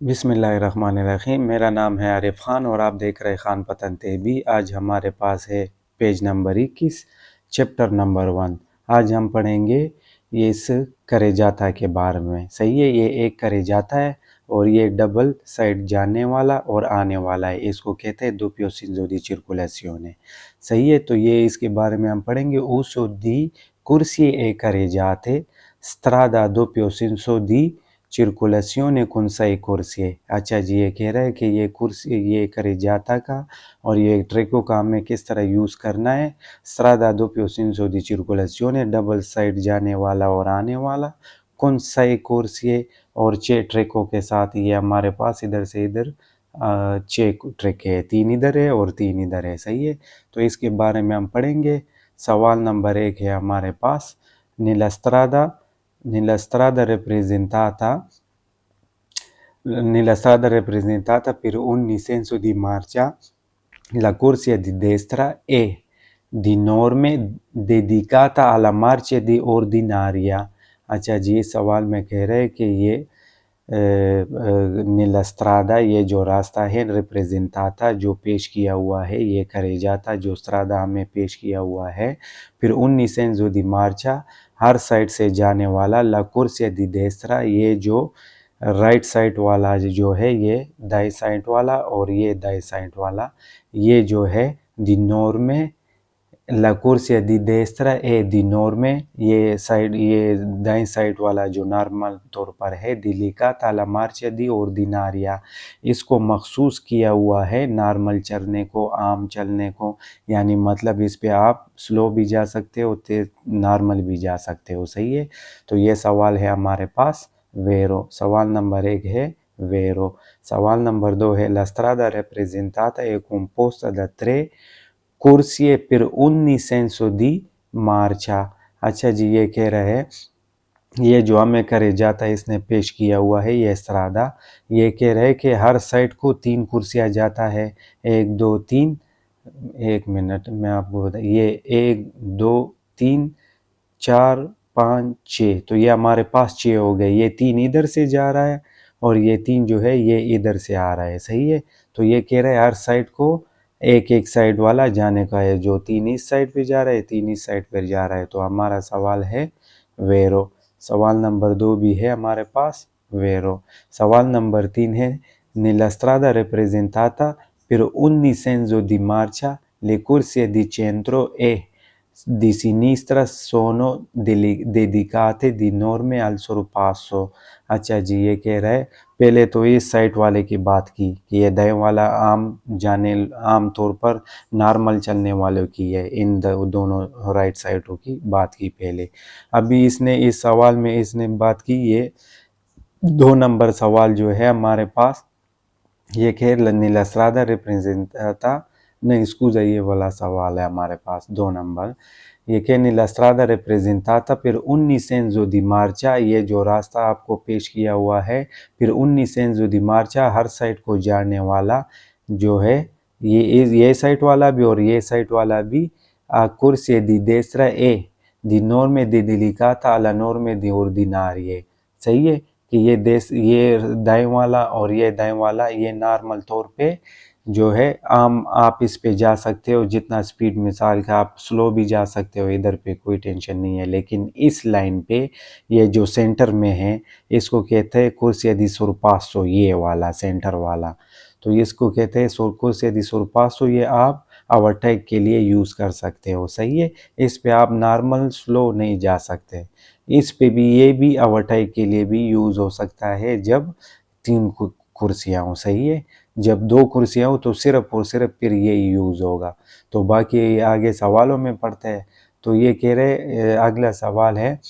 बिस्मिल्लाहिर्रहमानिर्रहीम। मेरा नाम है आरिफ ख़ान और आप देख रहे ख़ान पतन तेबी। आज हमारे पास है पेज नंबर 21, चैप्टर नंबर 1। आज हम पढ़ेंगे ये इस करे जाता के बारे में। सही है, ये एक करे जाता है और ये डबल साइड जाने वाला और आने वाला है। इसको कहते हैं doppio senso di circolazione। सही है, तो ये इसके बारे में हम पढ़ेंगे। uso di corsie e carreggiate, strada doppio senso di circolazione con 6 corsie। अच्छा जी, ये कह रहा है कि ये कुर्सी, ये carreggiata का और ये ट्रैको का हमें किस तरह यूज़ करना है। strada doppio senso di circolazione, double side जाने वाला और आने वाला, con 6 corsie और 6 ट्रैकों के साथ। ये हमारे पास इधर से इधर 6 ट्रैक है, 3 इधर है और 3 इधर है। सही है, तो इसके बारे में हम पढ़ेंगे। सवाल नंबर 1 है हमारे पास, nella strada rappresentata per ogni senso di marcia, la corsia di destra è di norme dedicata alla marcia di ordinaria। अच्छा जी, इस सवाल में कह रहे हैं कि ये नीला स्त्रादा, ये जो रास्ता है, रिप्रेजेंटाता जो पेश किया हुआ है, ये करे जाता जो स्त्रादा हमें पेश किया हुआ है। फिर 19 सेंसो दी मार्चा, हर साइड से जाने वाला। ला कुर्सिया दी देस्त्रा, ये जो राइट साइड वाला जो है, ये दाई साइड वाला और ये दाई साइड वाला, ये जो है दी नॉर्मे। ला कुर्सिया दी देस्त्रा ए दी नॉर्मे, ये साइड, ये दाई साइड वाला जो नॉर्मल तौर पर है। डिलिकाता ला मार्चा दी ऑर्डिनारिया, इसको मखसूस किया हुआ है नॉर्मल चलने को, आम चलने को। यानी मतलब इस पे आप स्लो भी जा सकते हो, तेज नॉर्मल भी जा सकते हो। सही है, तो ये सवाल है हमारे पास वेरो। सवाल नंबर 1 है वेरो। सवाल नंबर 2 है la strada rappresentata è composta da 3 corsie per ogni senso di marcia। अच्छा जी, ये कह रहे हैं, ये जो हमें करे जाता है इसने पेश किया हुआ है, ये स्त्रादा। ये कह रहे हैं कि हर साइड को 3 कुर्सियाँ जाता है। 1 2 3, एक मिनट मैं आपको बता, ये 1 2 3 4 5 6, तो ये हमारे पास 6 हो गए। ये 3 इधर से जा रहा है और ये 3 जो है ये इधर से आ रहा है। सही है, तो ये कह रहा है हर साइड को एक एक साइड वाला जाने का है। जो 3 इस साइड पे जा रहा है, 3 इस साइड पर जा रहा है। तो हमारा सवाल है वेरो। सवाल नंबर 2 भी है हमारे पास वेरो। सवाल नंबर 3 है nella strada rappresentata per ogni senso di marcia le corsie di centro e di sinistra sono dedicate di norme al sorpasso। अच्छा जी, ये कह रहा है, पहले तो इस साइड वाले की बात की कि ये दाएं वाला आम तौर पर नॉर्मल चलने वालों की है। इन दोनों राइट साइडों की बात की पहले। अभी इसने इस सवाल में इसने बात की, ये 2 नंबर सवाल जो है हमारे पास, ये कह नीला स्त्रादा रिप्रेजेंटा, नहीं स्कूजा, ये वाला सवाल है हमारे पास 2 नंबर। ये कह नीला स्त्रादा रिप्रेजेंटाता फिर 19 सेंसो दी मार्चा, ये जो रास्ता आपको पेश किया हुआ है, फिर 19 सेंसो दी मार्चा, हर साइड को जाने वाला जो है, ये साइड वाला भी और ये साइड वाला भी। कुर्सी दी देस्त्रा ए दी नॉर्मे दी डिलिकाता alla norme di ordinarie। सही है कि ये दाएं वाला और ये दाएं वाला, ये नॉर्मल तौर पे जो है आम आप इस पे जा सकते हो जितना स्पीड, मिसाल का आप स्लो भी जा सकते हो, इधर पे कोई टेंशन नहीं है। लेकिन इस लाइन पे ये जो सेंटर में है, इसको कहते हैं कुर्सिया दी sorpasso, ये वाला सेंटर वाला। तो इसको कहते हैं कुर्सिया दी sorpasso। ये आप ओवरटेक के लिए यूज़ कर सकते हो। सही है, इस पे आप नॉर्मल स्लो नहीं जा सकते। इस पे भी, ये भी ओवरटेक के लिए भी यूज़ हो सकता है जब 3 कुर्सियाँ हो। सही है, जब 2 कुर्सियाँ हो तो सिर्फ और सिर्फ फिर ये यूज़ होगा। तो बाकी आगे सवालों में पढ़ते हैं। तो ये कह रहे, अगला सवाल है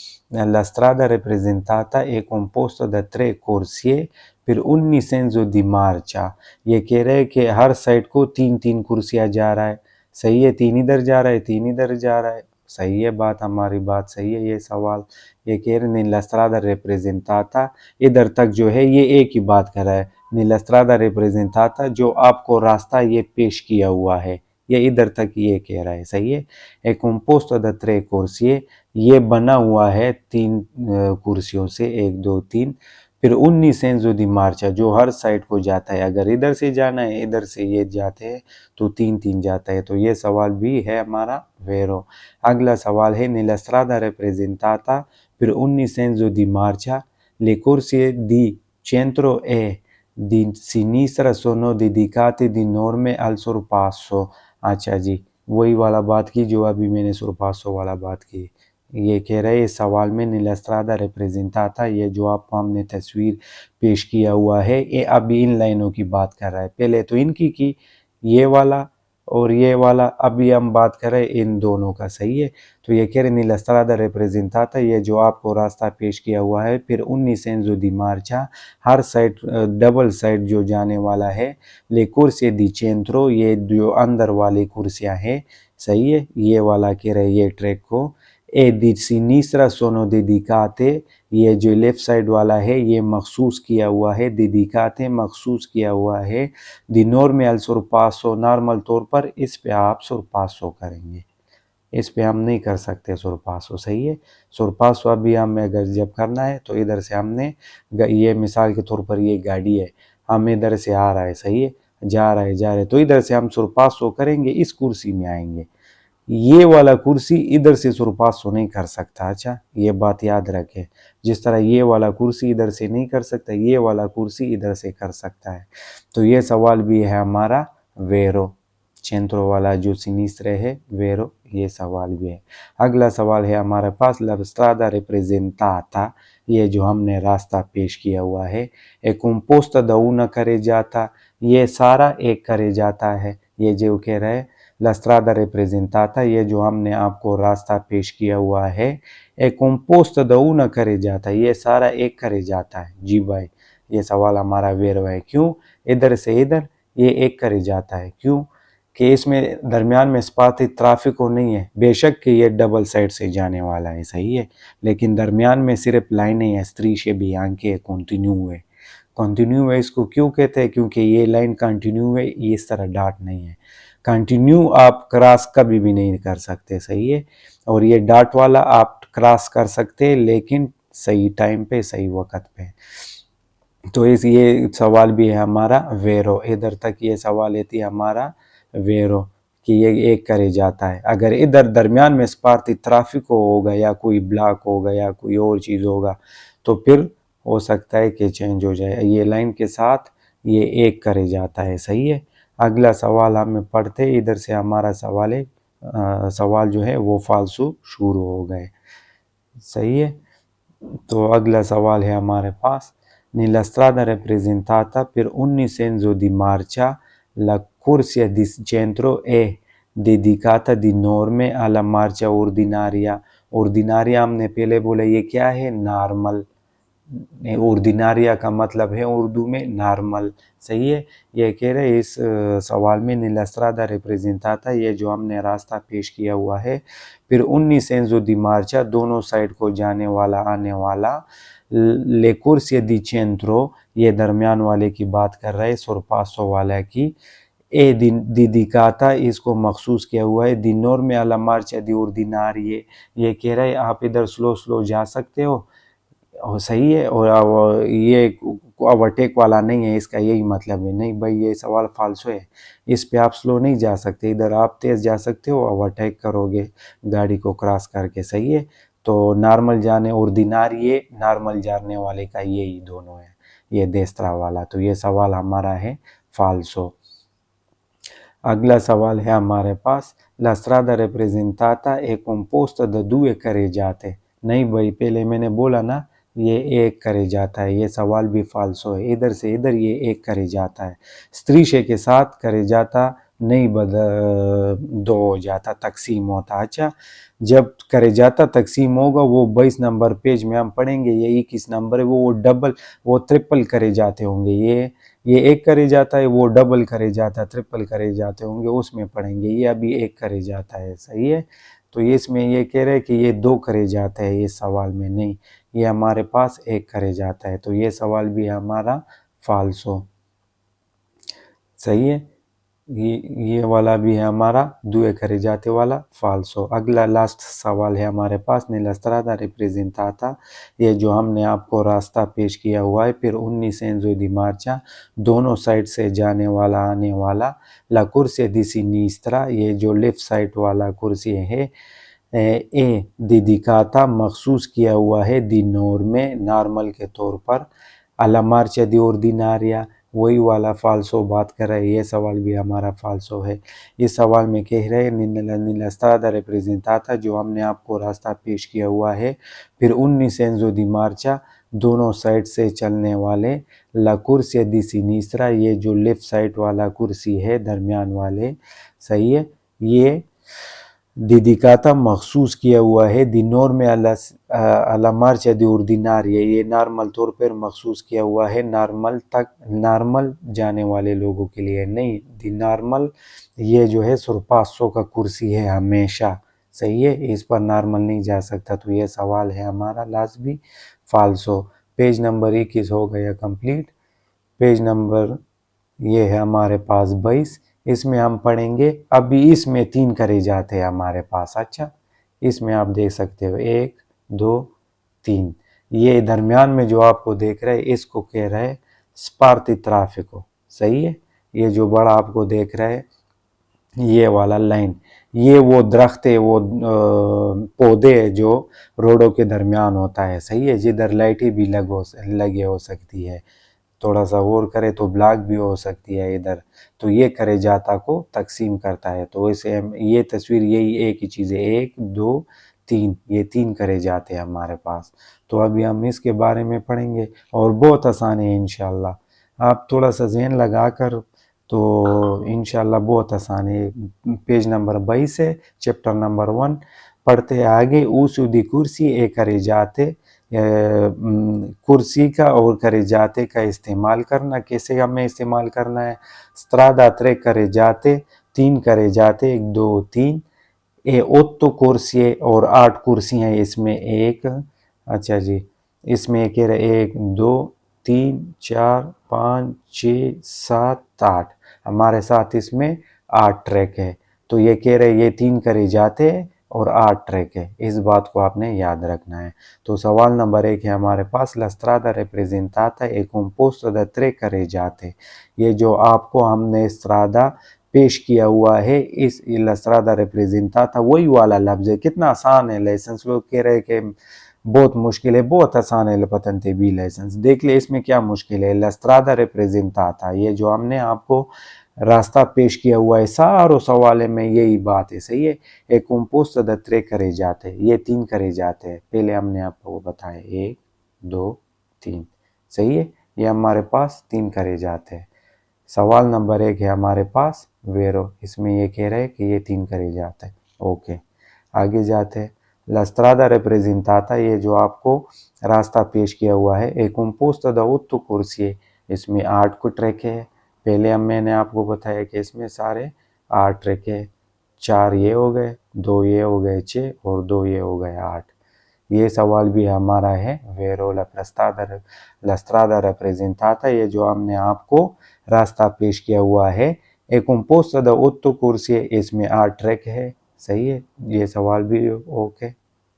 la strada rappresentata è composta da 3 corsie per ogni senso di marcia। ये कह रहे हैं कि हर साइड को 3 कुर्सियाँ जा रहा है। सही है, 3 इधर जा रहा है, 3 इधर जा रहा है। सही है, बात हमारी बात सही है। ये सवाल ये कह रहे nella strada rappresentata, इधर तक जो है ये एक ही बात कर रहा है। nella strada rappresentata, जो आपको रास्ता ये पेश किया हुआ है, ये इधर तक ये कह रहा है। सही है, è composto da 3 corsie, ये बना हुआ है 3 कुर्सियों से, 1 2 3। फिर 19 एंजो दी मार्चा जो हर साइड को जाता है, अगर इधर से जाना है इधर से ये जाते हैं तो 3-3 जाता है। तो ये सवाल भी है हमारा वेरो। अगला सवाल है nella strada rappresentata per ogni senso di marcia le corsie di centro e di sinistra sono dedicate di norme al sorpasso। अच्छा जी, वही वाला बात की जो अभी मैंने sorpasso वाला बात की। ये कह रहे हैं इस सवाल में nella strada rappresentata, ये जो आपको हमने तस्वीर पेश किया हुआ है ये अभी इन लाइनों की बात कर रहा है। पहले तो इनकी की, ये वाला और ये वाला, अभी हम बात कर रहे हैं इन दोनों का। सही है। तो ये कह रहे nella strada rappresentata, ये जो आपको रास्ता पेश किया हुआ है। फिर 19 senso di marcia, हर साइड डबल साइड जो जाने वाला है। le corsie di centro, ये जो अंदर वाली कुर्सियां हैं। सही है। ये वाला कह रहे ये ट्रैक को। ए दी सिनिस्tra sono dedicate, ये जो लेफ्ट साइड वाला है ये मखसूस किया हुआ है। dedicate मखसूस किया हुआ है। दी नॉर्मे अल sorpasso, नॉर्मल तौर पर इस पे आप sorpasso करेंगे, इस पे हम नहीं कर सकते sorpasso। सही है। sorpasso अभी हमें अगर जब करना है तो इधर से हमने, ये मिसाल के तौर पर ये गाड़ी है, हम इधर से आ रहा है। सही है। जा रहा है तो इधर से हम sorpasso करेंगे, इस कुर्सी में आएंगे। ये वाला कुर्सी इधर से sorpasso नहीं कर सकता। अच्छा, ये बात याद रखें। जिस तरह ये वाला कुर्सी इधर से नहीं कर सकता, ये वाला कुर्सी इधर से कर सकता है। तो ये सवाल भी है हमारा वेरो, centro वाला जो सिनिस्tre है वेरो, ये सवाल भी है। अगला सवाल है हमारे पास la strada rappresentata, ये जो हमने रास्ता पेश किया हुआ है। è composta da una carreggiata, ये सारा एक carreggiata है। ये जो कह रहा है la strada rappresentata, ये जो हमने आपको रास्ता पेश किया हुआ है। è composta da una carreggiata, ये सारा एक carreggiata है। जी भाई, ये सवाल हमारा वेरो है। क्यों? इधर से इधर ये एक carreggiata है। क्यों? कि इसमें दरमियान में स्पाती ट्रैफिक हो नहीं है। बेशक कि ये डबल साइड से जाने वाला है। सही है। लेकिन दरमियान में सिर्फ लाइन ही है, स्त्रीशे बियांके है, कंटिन्यू है। कंटिन्यू है इसको क्यों कहते हैं? क्योंकि ये लाइन कंटिन्यू है, ये इस तरह डॉट नहीं है। कंटिन्यू आप क्रॉस कभी भी नहीं कर सकते। सही है। और ये डॉट वाला आप क्रॉस कर सकते हैं, लेकिन सही टाइम पे, सही वक्त पे। तो इस ये सवाल भी है हमारा वेरो। इधर तक ये सवाल है हमारा वेरो कि ये एक करे जाता है। अगर इधर दरमियान में स्पार्थी ट्रैफिक होगा या कोई ब्लॉक होगा या कोई और चीज़ होगा तो फिर हो सकता है कि चेंज हो जाए। ये लाइन के साथ ये एक करे जाता है। सही है। अगला सवाल हमें पढ़ते, इधर से हमारा सवाल है, सवाल जो है वो फालसू शुरू हो गए। सही है। तो अगला सवाल है हमारे पास, nella strada rappresentata per ogni senso di marcia la corsia di centro è dedicata di norme alla marcia ordinaria। ordinaria हमने पहले बोला ये क्या है? नॉर्मल। ordinaria का मतलब है उर्दू में नॉर्मल। सही है। ये कह रहे इस सवाल में nella strada rappresentata, ये जो हमने रास्ता पेश किया हुआ है, फिर 19 senso di marcia, दोनों साइड को जाने वाला आने वाला, le corsie di centro, ये दरमियान वाले की बात कर रहे हैं, sorpasso वाला की, ए dedicata, इसको मखसूस किया हुआ है, di norme alla marcia di ordinarie, ये कह रहे हैं आप इधर स्लो स्लो जा सकते हो। और सही है। और ये ओवरटेक वाला नहीं है, इसका यही मतलब है। नहीं भाई, ये सवाल फालसो है। इस पे आप स्लो नहीं जा सकते, इधर आप तेज़ जा सकते हो, ओवरटेक करोगे गाड़ी को क्रॉस करके। सही है। तो नॉर्मल जाने ऑर्डिनरी, नॉर्मल जाने वाले का यही दोनों है, ये देस्त्रा वाला। तो ये सवाल हमारा है फालसो। अगला सवाल है हमारे पास, la strada rappresentata è composta da due carreggiate। नहीं भाई, पहले मैंने बोला ना ये एक करे जाता है, ये सवाल भी फालसो है। इधर से इधर ये एक करे जाता है। स्त्रीशे के साथ करे जाता नहीं दो हो जाता, तकसीम होता। अच्छा, जब करे जाता तकसीम होगा वो 22 नंबर पेज में हम पढ़ेंगे। ये 21 नंबर है, वो डबल, वो ट्रिपल करे जाते होंगे। ये एक करे जाता है, वो डबल करे जाता, ट्रिपल करे जाते होंगे, उसमें पढ़ेंगे। ये अभी एक करे जाता है। सही है। तो ये इसमें ये कह रहे हैं कि ये दो करे जाता है, ये सवाल में नहीं, ये हमारे पास एक करे जाता है। तो ये सवाल भी हमारा फाल्सो। सही है। ये वाला भी है हमारा due carreggiate वाला फाल्सो। अगला लास्ट सवाल है हमारे पास, nella strada representata, ये जो हमने आपको रास्ता पेश किया हुआ है, फिर 19 सेंसो दी मार्चा, दोनों साइड से जाने वाला आने वाला, la corsia di sinistra, ये जो लेफ्ट साइड वाला कुर्सी है, ए dedicata, मखसूस किया हुआ है, दी नॉर्मे, नॉर्मल के तौर पर, alla marcia di ordinaria, वही वाला फाल्सो बात कर रहे हैं, ये सवाल भी हमारा फाल्सो है। इस सवाल में कह रहे हैं nella strada representata, जो हमने आपको रास्ता पेश किया हुआ है, फिर 19 सेंसो दी मार्चा, दोनों साइड से चलने वाले, ला कुर्सी दी सिनिस्ट्रा, ये जो लेफ्ट साइड वाला कुर्सी है दरमियान वाले, सही है, ये dedicata मखसूस किया हुआ है, दी नॉर्मे alla marcia di ordinaria, ये नॉर्मल तौर पर मखसूस किया हुआ है नॉर्मल तक, नॉर्मल जाने वाले लोगों के लिए नहीं, दी नॉर्मल ये जो है सुरपासों का कुर्सी है हमेशा, सही है, इस पर नॉर्मल नहीं जा सकता, तो ये सवाल है हमारा लाजमी फाल्सो। पेज नंबर 21 हो गया कंप्लीट। पेज नंबर ये है हमारे पास 22, इसमें हम पढ़ेंगे, अभी इसमें 3 करे जाते हैं हमारे पास। अच्छा, इसमें आप देख सकते हो 1 2 3, ये दरमियान में जो आपको देख रहे हैं इसको कह रहे हैं स्पार्ती ट्राफिको, सही है, ये जो बड़ा आपको देख रहे हैं ये वाला लाइन, ये वो दरख्त है, वो पौधे है जो रोडों के दरमियान होता है, सही है, जिधर लाइटें भी लगे हो सकती है, थोड़ा सा और करे तो ब्लॉक भी हो सकती है इधर, तो ये करे जाता को तकसीम करता है, तो इसे ये तस्वीर यही एक ही चीज़ है, 1 2 3, ये 3 करे जाते हैं हमारे पास। तो अभी हम इसके बारे में पढ़ेंगे और बहुत आसान है इंशाल्लाह, आप थोड़ा सा जहन लगा कर, तो इंशाल्लाह बहुत आसान है। पेज नंबर 22 है, चैप्टर नंबर 1 पढ़ते हैं आगे। uso di kursi e carreggiate, कुर्सी का और carreggiate का इस्तेमाल करना, कैसे हमें इस्तेमाल करना है। strada 3 carreggiate, 3 carreggiate, 1 2 3, ए 8 कुर्सी और 8 कुर्सियाँ इसमें, एक, अच्छा जी, इसमें कह रहे 1 2 3 4 5 6 7 8, हमारे साथ इसमें 8 ट्रैक है, तो ये कह रहे ये 3 करे जाते हैं और 8 ट्रैक है, इस बात को आपने याद रखना है। तो सवाल नंबर 1 है हमारे पास, la strada representata è composta da 3 carreggiate, ये जो आपको हमने स्त्रादा पेश किया हुआ है, इस la strada representata वही वाला लफ्ज है, कितना आसान है, लाइसेंस लोग कह रहे हैं कि बहुत मुश्किल है, बहुत आसान है पतंते बी लाइसेंस, देख ले इसमें क्या मुश्किल है। la strada representata, ये जो हमने आपको रास्ता पेश किया हुआ है, सारों सवाल में यही बात है, सही है, एक कंपोस्ट द 3 करे जाते हैं, ये 3 करे जाते हैं, पहले हमने आपको बताया 1 2 3, सही है, ये हमारे पास 3 करे जाते हैं। सवाल नंबर 1 है हमारे पास वेरो, इसमें ये कह रहे हैं कि ये 3 करे जाते हैं। ओके, आगे जाते हैं। la strada representata, ये जो आपको रास्ता पेश किया हुआ है, एक composta da 8 corsie, इसमें 8 को ट्रैक है, पहले मैंने आपको बताया कि इसमें सारे 8 ट्रैक है, 4 ये हो गए, 2 ये हो गए 6 और 2 ये हो गए 8। ये सवाल भी हमारा है वेरो la strada representata, ये जो हमने आपको रास्ता पेश किया हुआ है, एक composta da 8 corsie, इसमें 8 ट्रैक है, सही है, ये सवाल भी ओके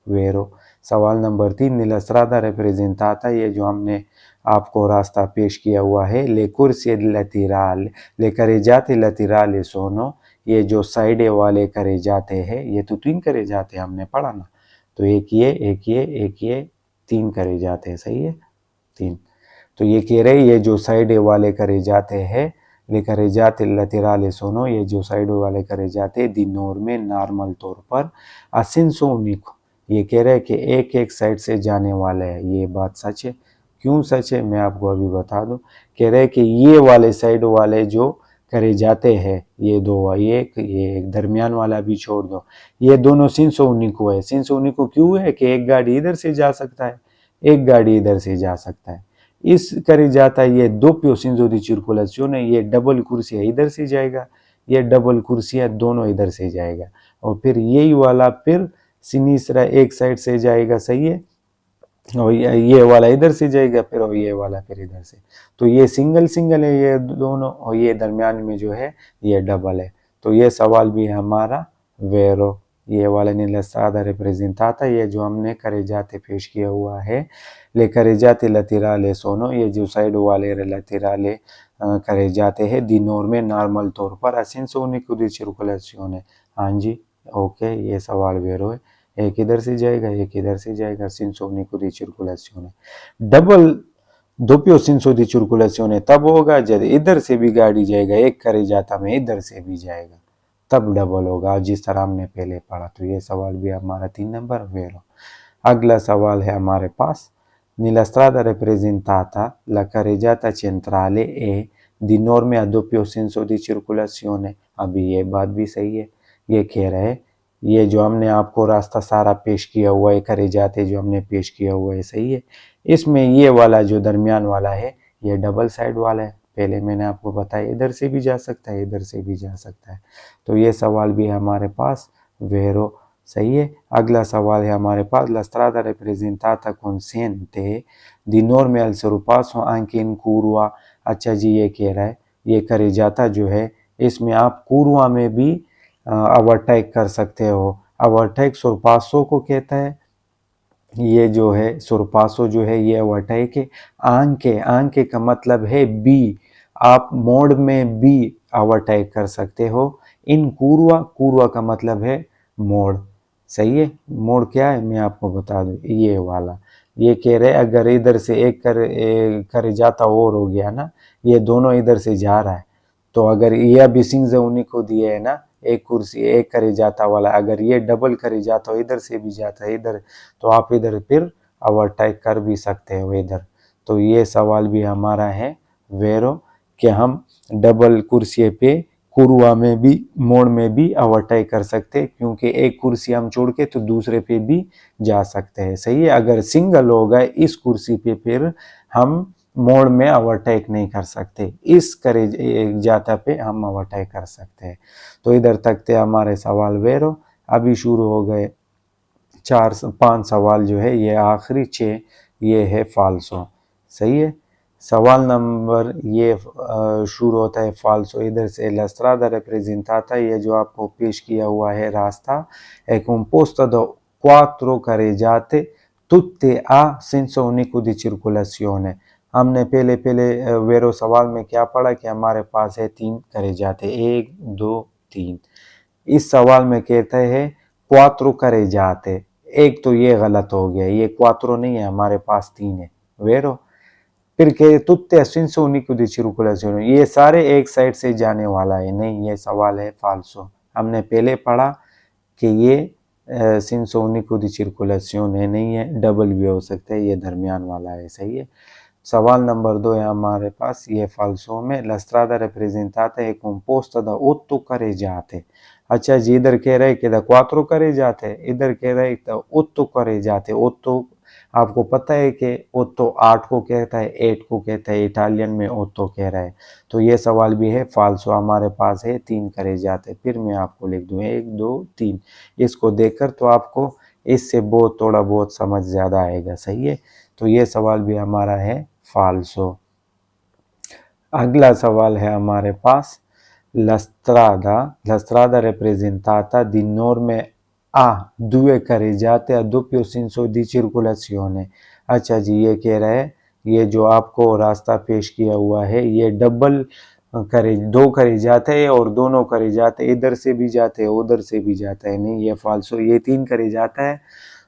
वेरो। सवाल नंबर 3, nella strada representata, ये जो हमने आपको रास्ता पेश किया हुआ है, le corsie laterali, le carreggiate laterali sono, ये जो साइडे वाले करे जाते हैं, ये तो 3 करे जाते हैं हमने पढ़ा ना, तो एक ये एक ये एक ये 3 करे जाते हैं, सही है 3। तो ये कह रहे ये जो साइडे वाले करे जाते हैं, ले करे जाते laterali sono, ये जो साइड वाले करे जाते हैं, दी नॉर्मे, नॉर्मल तौर पर, a senso unico, ये कह रहे हैं कि एक एक साइड से जाने वाला है, ये बात सच है। क्यों सच है मैं आपको अभी बता दूं, कह रहे हैं कि ये वाले साइड वाले जो करे जाते हैं, ये दो, ये एक दरमियान वाला भी छोड़ दो, ये दोनों senso unico है। senso unico क्यों है कि एक गाड़ी इधर से जा सकता है, एक गाड़ी इधर से जा सकता है, इस करे जाता है, ये doppio senso di circolazione, ये डबल कुर्सी है, इधर से जाएगा, ये डबल कुर्सी है, दोनों इधर से जाएगा, और फिर यही वाला फिर सिनिस्रा एक साइड से जाएगा, सही है, और ये वाला इधर से जाएगा फिर, और ये वाला फिर इधर से। तो ये सिंगल सिंगल है ये दोनों, और ये दरमियान में जो है ये डबल है। तो ये सवाल भी है हमारा वेरो, ये वाला nell'strada rappresentata, ये जो हमने करेजाते पेश किया हुआ है। ले करेजाते laterali sono, ये जो साइड वाले laterali करेजाते हैं दी नॉर्मे नॉर्मल तौर पर a senso unico di circolazione। हाँ जी, ओके, ये सवाल वेरो है। एक इधर से जाएगा, एक इधर से जाएगा, senso unico di circolazione। Double doppio senso di circolazione तब होगा जब इधर से भी गाड़ी जाएगा, एक करेजाता में इधर से भी जाएगा, तब डबल होगा, जिस तरह हमने पहले पढ़ा। तो ये सवाल भी हमारा 3 नंबर वेरो। अगला सवाल है हमारे पास, nella strada rappresentata la carreggiata centrale è di norme a doppio senso di circolazione। अभी ये बात भी सही है, ये कह रहा है ये जो हमने आपको रास्ता सारा पेश किया हुआ है, करेजाते जो हमने पेश किया हुआ है सही है। इसमें ये वाला जो दरमियान वाला है ये डबल साइड वाला है, पहले मैंने आपको बताया इधर से भी जा सकता है, इधर से भी जा सकता है। तो ये सवाल भी है हमारे पास वेरो, सही है। अगला सवाल है हमारे पास, la strada rappresentata consente di norme al sorpasso anche in curva। अच्छा जी, ये कह रहा है ये करेजाता जो है इसमें आप कुरवा में भी ओवरटेक कर सकते हो। ओवरटेक सोरपासो को कहता है, ये जो है सोरपासो जो है ये ओवरटेक है। आंके, आंके का मतलब है बी, आप मोड में भी ओवरटेक कर सकते हो। इन कुरवा, कुरवा का मतलब है मोड़, सही है। मोड़ क्या है मैं आपको बता दूं, ये वाला। ये कह रहे अगर इधर से एक कर जाता और हो गया ना, ये दोनों इधर से जा रहा है, तो अगर ये अभी सिंह उन्हीं को दिए है ना, एक कुर्सी एक करे जाता वाला, अगर ये डबल करे जाता हो इधर से भी जाता है इधर, तो आप इधर फिर ओवरटेक कर भी सकते हो इधर। तो ये सवाल भी हमारा है वेरो, कि हम डबल कुर्सी पे कुरुआ में भी मोड़ में भी ओवरटेक कर सकते हैं, क्योंकि एक कुर्सी हम छोड़ के तो दूसरे पे भी जा सकते हैं, सही है। अगर सिंगल होगा इस कुर्सी पे फिर हम मोड़ में ओवरटेक नहीं कर सकते, इस करे जाता पे हम ओवरटेक कर सकते हैं। तो इधर तक थे हमारे सवाल वेरो। अभी शुरू हो गए 4-5 सवाल जो है, ये आखिरी 6 ये है फाल्सो, सही है। सवाल नंबर ये शुरू होता है फाल्सो इधर से, la strada rappresentata, ये जो आपको पेश किया हुआ है रास्ता, è composta da 4 carreggiate tutte a senso unico di circolazione। हमने पहले वेरो सवाल में क्या पढ़ा कि हमारे पास है 3 carreggiate, 1 2 3। इस सवाल में कहते हैं क्वात्रो करे जाते, एक तो ये गलत हो गया, ये क्वात्रो नहीं है, हमारे पास 3 है वेरो। फिर कहे तुत्ते सिंसो unico di circolazione, ये सारे एक साइड से जाने वाला है, नहीं, ये सवाल है फाल्सो। हमने पहले पढ़ा कि ये सिंसो unico di circolazione नहीं है, डबल भी हो सकता है, ये दरमियान वाला है, सही है। सवाल नंबर 2 है हमारे पास, ये फाल्सो में, la strada rappresentata è composta da 8 carreggiate। अच्छा जी, इधर कह रहे कि 4 carreggiate, इधर कह रहे 8 carreggiate। 8 आपको पता है कि 8 8 को कहता है, 8 को कहता है, इटालियन में 8 कह रहा है। तो ये सवाल भी है फाल्सो, हमारे पास है 3 carreggiate। फिर मैं आपको लिख दूँ 1 2 3, इसको देखकर तो आपको इससे बहुत थोड़ा बहुत समझ ज़्यादा आएगा, सही है। तो ये सवाल भी हमारा है फाल्सो। अगला सवाल है हमारे पास, la strada rappresentata di norme a 2 carreggiate a doppio senso di circolazione। अच्छा जी, ये कह रहा है ये जो आपको रास्ता पेश किया हुआ है ये डबल करे, 2 करे जाते हैं और दोनों करे जाते हैं, इधर से भी जाते हैं उधर से भी जाता है, नहीं ये फाल्सो। ये 3 करे जाता है,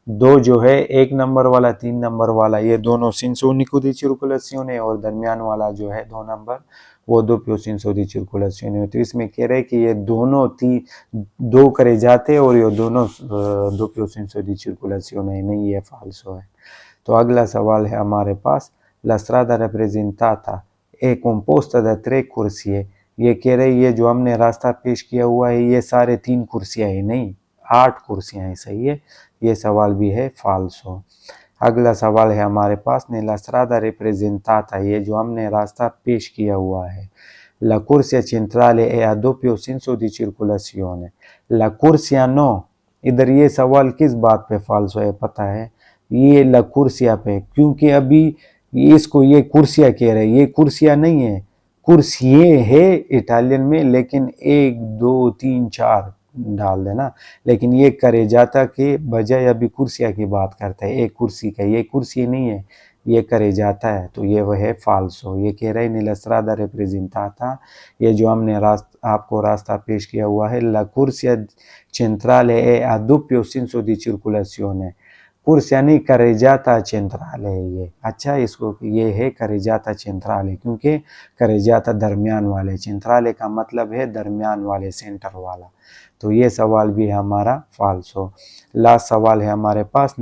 2 जो है 1 नंबर वाला 3 नंबर वाला, ये दोनों senso unico di circolazione, और दरमियान वाला जो है 2 नंबर वो doppio senso di circolazione। तो इसमें कह रहे हैं कि ये दोनों 2 करे जाते हैं और ये दोनों doppio senso di circolazione, नहीं ये फाल्सो है। तो अगला सवाल है हमारे पास, la strada rappresentata è composta da 3 corsie। ये कह रहे ये जो हमने रास्ता पेश किया हुआ है ये सारे 3 कुर्सियाँ हैं, नहीं 8 कुर्सियाँ हैं, सही है। ये सवाल भी है फाल्सो। अगला सवाल है हमारे पास, nella strada rappresentata, ये जो हमने रास्ता पेश किया हुआ है, la corsia centrale è a doppio senso di circolazione। la corsia no, इधर ये सवाल किस बात पे फाल्सो है पता है, ये ला कुर्सिया पे, क्योंकि अभी इसको ये कुर्सिया कह रहे हैं, ये कुर्सिया नहीं है, कुर्सिये है इटालियन में, लेकिन 1 2 3 4 डाल देना। लेकिन ये करेजाता के बजाय अभी कुर्सिया की बात करता है, एक कुर्सी का, ये कुर्सी नहीं है, ये करेजाता है। तो ये वह है फाल्सो। ये कह रहे हैं nella strada representata, ये जो हमने आपको रास्ता पेश किया हुआ है, la corsia centrale è a doppio senso di circolazione, कुर्सिया नहीं करेजाता चेंट्राले है ये। अच्छा, इसको ये है करेजाता चेंट्राले, क्योंकि करेजाता दरमियान वाले, चेंट्राले का मतलब है दरमियान वाले, सेंटर वाला। तो ये सवाल भी है हमारा फाल्सो। लास्ट सवाल है हमारे पास,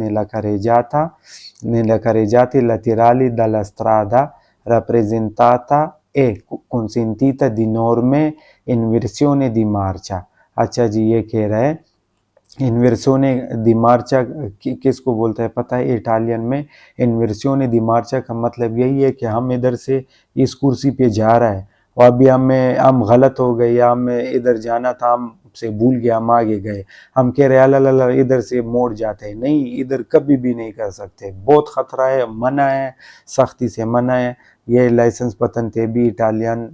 nella careggiati laterali dalla strada rappresentata e consentita di norme in versione di marcia। अच्छा जी, ये कह रहा है इन्वर्सिone di marcia किसको बोलता है पता है इटालियन में? इन्वर्सिone di marcia का मतलब यही है कि हम इधर से इस कुर्सी पे जा रहा है और अभी हम गलत हो गए, या हमें इधर जाना था, हम से भूल गया, हम आगे गए, हम कह रहे अल्लाह इधर से मोड़ जाते हैं। नहीं, इधर कभी भी नहीं कर सकते, बहुत खतरा है, मना है, सख्ती से मना है। ये लाइसेंस पतंते भी इटालियन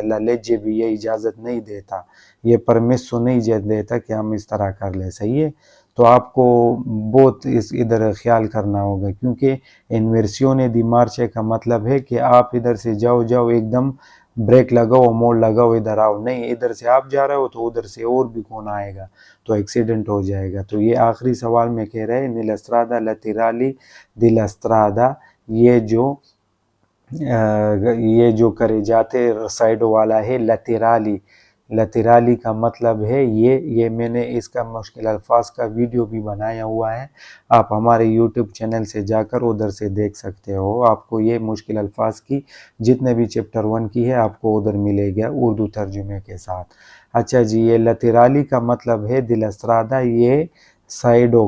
ला लेजे भी ये इजाज़त नहीं देता, ये परमिशन नहीं देता कि हम इस तरह कर ले। सही है, तो आपको बहुत इस इधर ख्याल करना होगा, क्योंकि इन्वर्सिone di marcia का मतलब है कि आप इधर से जाओ एकदम ब्रेक लगाओ, मोड़ लगाओ, इधर आओ। नहीं, इधर से आप जा रहे हो तो उधर से और भी कौन आएगा, तो एक्सीडेंट हो जाएगा। तो ये आखिरी सवाल में कह रहे हैं nella strada laterali della strada, ये जो करे जाते साइडो वाला है लतेराली। लतेराली का मतलब है ये मैंने इसका मुश्किल अल्फाज का वीडियो भी बनाया हुआ है, आप हमारे यूट्यूब चैनल से जाकर उधर से देख सकते हो। आपको ये मुश्किल अल्फाज की जितने भी चैप्टर 1 की है आपको उधर मिलेगा उर्दू तर्जुमे के साथ। अच्छा जी, ये लतेराली का मतलब है दिलस्त्रादा, ये साइडो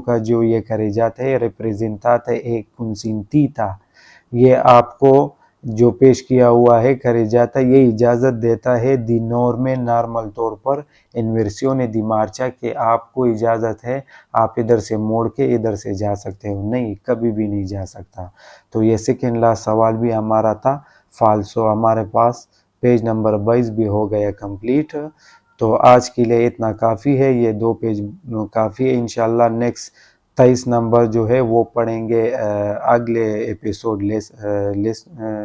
का जो ये करे जाते हैं रिप्रेजेंटाता एक कुंसिंटीता, ये आपको जो पेश किया हुआ है करे जाता, ये इजाज़त देता है दी नॉर्मे नॉर्मल तौर पर इन्वर्सिone di marcia, कि आपको इजाज़त है आप इधर से मोड़ के इधर से जा सकते हो। नहीं, कभी भी नहीं जा सकता। तो ये सेकेंड लास्ट सवाल भी हमारा था फाल्सो। हमारे पास पेज नंबर 22 भी हो गया कंप्लीट। तो आज के लिए इतना काफ़ी है, ये 2 पेज काफ़ी है। इंशाल्लाह नेक्स्ट 23 नंबर जो है वो पढ़ेंगे अगले एपिसोड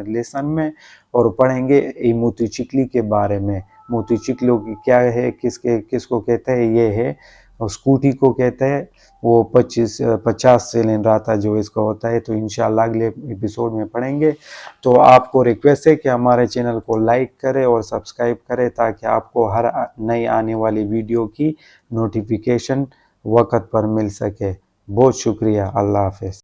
लेसन में, और पढ़ेंगे मोटरसाइकिल के बारे में। मोटरसाइकिल क्या है, किसको कहते हैं, ये है और स्कूटी को कहते हैं। वो 50 सिलेंडर आता जो इसका होता है। तो इंशाल्लाह अगले एपिसोड में पढ़ेंगे। तो आपको रिक्वेस्ट है कि हमारे चैनल को लाइक करें और सब्सक्राइब करें, ताकि आपको हर नई आने वाली वीडियो की नोटिफिकेशन वक्त पर मिल सके। बहुत शुक्रिया, अल्लाह हाफ़िज़।